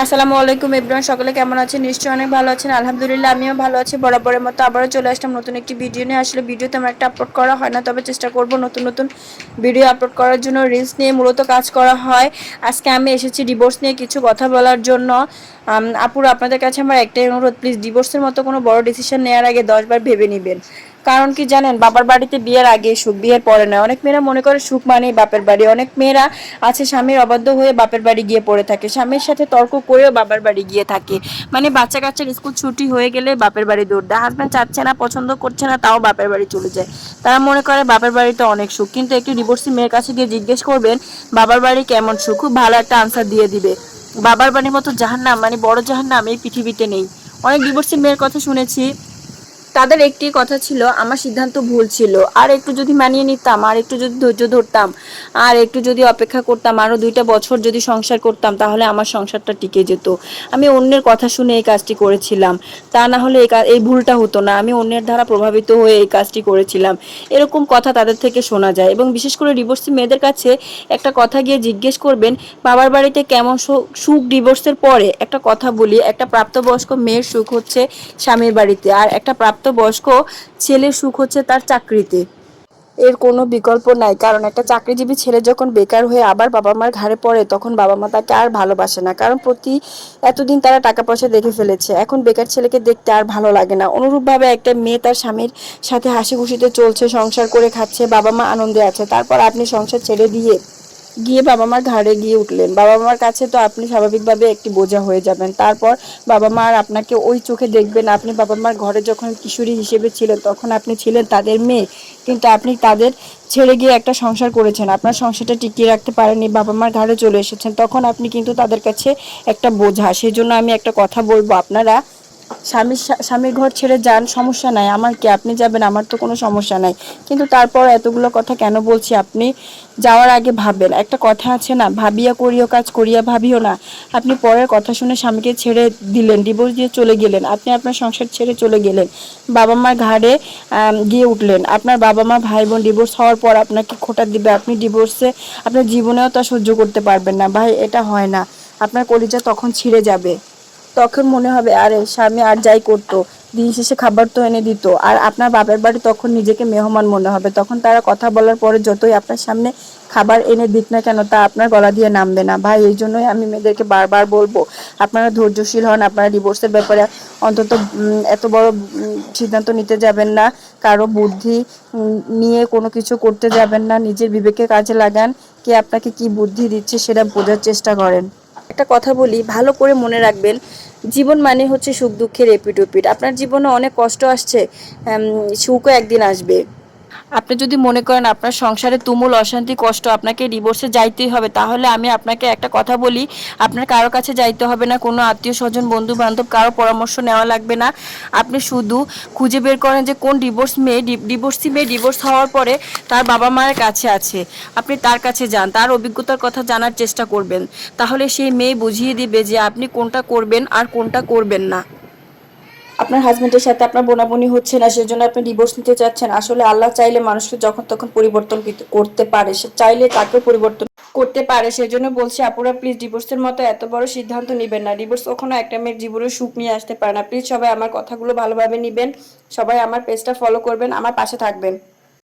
আসসালামু আলাইকুম এভরিওয়ান, সকলে কেমন আছেন? নিশ্চয়ই অনেক ভালো আছেন। আলহামদুলিল্লাহ আমিও ভালো আছি। বরাবরের মতো আবারও চলে আসলাম নতুন একটি ভিডিও নিয়ে। আসলে ভিডিও তেমন একটা আপলোড করা হয় না, তবে চেষ্টা করব নতুন নতুন ভিডিও আপলোড করার জন্য। রিলস নিয়ে মূলত কাজ করা হয়। আজকে আমি এসেছি ডিভোর্স নিয়ে কিছু কথা বলার জন্য। আপুরা, আপনাদের কাছে আমার একটাই অনুরোধ, প্লিজ ডিভোর্সের মতো কোনো বড় ডিসিশন নেওয়ার আগে 10 বার ভেবে নেবেন। কারণ কি জানেন, বাবার বাড়িতে বিয়ের আগে সুখ, বিয়ের পরে নয়। অনেক মেয়েরা মনে করে সুখ মানেই বাপের বাড়ি। অনেক মেয়েরা আছে স্বামীর অবাধ্য হয়ে বাপের বাড়ি গিয়ে পড়ে থাকে, স্বামীর সাথে তর্ক করেও বাবার বাড়ি গিয়ে থাকে। মানে বাচ্চা কাচ্চার স্কুল ছুটি হয়ে গেলে বাপের বাড়ি দৌড় দেয়। হাজব্যান্ড চাচ্ছে না, পছন্দ করছে না, তাও বাপের বাড়ি চলে যায়। তারা মনে করে বাপের বাড়িতে অনেক সুখ। কিন্তু একটি ডিভোর্সি মেয়ের কাছে গিয়ে জিজ্ঞেস করবেন বাবার বাড়ি কেমন সুখ, খুব ভালো একটা আনসার দিয়ে দিবে। বাবার বাড়ির মতো জাহান্নাম, মানে বড় জাহান্নাম এই পৃথিবীতে নেই। অনেক ডিভোর্সি মেয়ের কথা শুনেছি, তাদের একটি কথা ছিল, আমার সিদ্ধান্ত ভুল ছিল, আর একটু যদি মানিয়ে নিতাম, আর একটু যদি ধৈর্য ধরতাম, আর একটু যদি অপেক্ষা করতাম, আরও 2টা বছর যদি সংসার করতাম, তাহলে আমার সংসারটা টিকে যেত। আমি অন্যের কথা শুনে এই কাজটি করেছিলাম, তা না হলে এই ভুলটা হতো না। আমি অন্যের দ্বারা প্রভাবিত হয়ে এই কাজটি করেছিলাম। এরকম কথা তাদের থেকে শোনা যায়। এবং বিশেষ করে ডিভোর্সি মেয়েদের কাছে একটা কথা গিয়ে জিজ্ঞেস করবেন বাবার বাড়িতে কেমন সুখ। ডিভোর্সের পরে একটা কথা বলি, একটা প্রাপ্তবয়স্ক মেয়ের সুখ হচ্ছে স্বামীর বাড়িতে, আর একটা প্রাপ্তবয়স্ক ছেলের সুখ হচ্ছে তার চাকরিতে। এর কোনো বিকল্প নাই। কারণ একটা চাকরিজীবী ছেলে যখন বেকার হয়ে আবার বাবা মার ঘাড়ে পড়ে, তখন বাবা মা তাকে আর ভালোবাসে না। কারণ এতদিন তারা টাকা পয়সা দেখে ফেলেছে, এখন বেকার ছেলেকে দেখতে আর ভালো লাগে না। অনুরূপভাবে একটা মেয়ে তার স্বামীর সাথে হাসি খুশিতে চলছে, সংসার করে খাচ্ছে, বাবা মা আনন্দে আছে, তারপর আপনি সংসার ছেড়ে দিয়ে গিয়ে বাবা মার ঘাড়ে গিয়ে উঠলেন। বাবা মার কাছে তো আপনি স্বাভাবিকভাবে একটি বোঝা হয়ে যাবেন। তারপর বাবা মা আর আপনাকে ওই চোখে দেখবেন। আপনি বাবা মার ঘরে যখন কিশোরী হিসেবে ছিলেন, তখন আপনি ছিলেন তাদের মেয়ে, কিন্তু আপনি তাদের ছেড়ে গিয়ে একটা সংসার করেছেন, আপনার সংসারটা টিকিয়ে রাখতে পারেননি, বাবা মার ঘাড়ে চলে এসেছেন, তখন আপনি কিন্তু তাদের কাছে একটা বোঝা। সেই জন্য আমি একটা কথা বলবো, আপনারা স্বামীর ঘর ছেড়ে যান, সমস্যা নাই, আমার কি, আপনি যাবেন, আমার তো কোনো সমস্যা নাই। কিন্তু তারপর এতগুলো কথা কেন বলছি, আপনি যাওয়ার আগে ভাববেন। একটা কথা আছে না, ভাবিয়া করিও কাজ, করিয়া ভাবিও না। আপনি পরের কথা শুনে স্বামীকে ছেড়ে দিলেন, ডিভোর্স দিয়ে চলে গেলেন, আপনি আপনার সংসার ছেড়ে চলে গেলেন, বাবা মার ঘাড়ে গিয়ে উঠলেন। আপনার বাবা মা ভাই বোন ডিভোর্স হওয়ার পর আপনাকে খোঁটা দিবে, আপনি ডিভোর্সে আপনার জীবনেও তা সহ্য করতে পারবেন না। ভাই, এটা হয় না। আপনার কলিজা তখন ছিঁড়ে যাবে। তখন মনে হবে আরে স্বামী আর যাই করতো, দিন শেষে খাবার তো এনে দিত। আর আপনার বাপের বাড়ি তখন নিজেকে মেহমান মনে হবে। তখন তারা কথা বলার পরে যতই আপনার সামনে খাবার এনে দিক না কেন, তা আপনার গলা দিয়ে নামবে না। ভাই, এই জন্যই আমি মেয়েদেরকে বারবার বলবো, আপনারা ধৈর্যশীল হন। আপনারা ডিভোর্সের ব্যাপারে অন্তত এত বড় সিদ্ধান্ত নিতে যাবেন না। কারো বুদ্ধি নিয়ে কোনো কিছু করতে যাবেন না। নিজের বিবেকে কাজে লাগান। কে আপনাকে কি বুদ্ধি দিচ্ছে সেটা বোঝার চেষ্টা করেন। একটা কথা বলি, ভালো করে মনে রাখবেন, জীবন মানে হচ্ছে সুখ দুঃখের এপিঠ ওপিঠ। আপনার জীবনে অনেক কষ্ট আসছে, সুখও একদিন আসবে। আপনি যদি মনে করেন আপনার সংসারে তুমুল অশান্তি কষ্ট, আপনাকে ডিভোর্সে যাইতেই হবে, তাহলে আমি আপনাকে একটা কথা বলি, আপনার কারো কাছে যাইতে হবে না, কোনো আত্মীয় স্বজন বন্ধু বান্ধব কারো পরামর্শ নেওয়া লাগবে না। আপনি শুধু খুঁজে বের করেন যে কোন ডিভোর্সি মেয়ে ডিভোর্স হওয়ার পরে তার বাবা মায়ের কাছে আছে, আপনি তার কাছে যান, তার অভিজ্ঞতার কথা জানার চেষ্টা করবেন। তাহলে সেই মেয়ে বুঝিয়ে দিবে যে আপনি কোনটা করবেন আর কোনটা করবেন না। আপনার হাজবেন্ডের সাথে আপনার বোনাবনি হচ্ছে না, সেজন্য আপনি ডিভোর্স নিতে চাচ্ছেন। আসলে আল্লাহ চাইলে মানুষকে যখন তখন পরিবর্তন করতে পারে, সে চাইলে তাকেও পরিবর্তন করতে পারে। সেজন্য বলছি আপুরা, প্লিজ ডিভোর্সের মতো এত বড় সিদ্ধান্ত নেবেন না। ডিভোর্স কখনো একটা মেয়ের জীবনে সুখ নিয়ে আসতে পারে না। প্লিজ সবাই আমার কথাগুলো ভালোভাবে নেবেন, সবাই আমার পেজটা ফলো করবেন, আমার পাশে থাকবেন।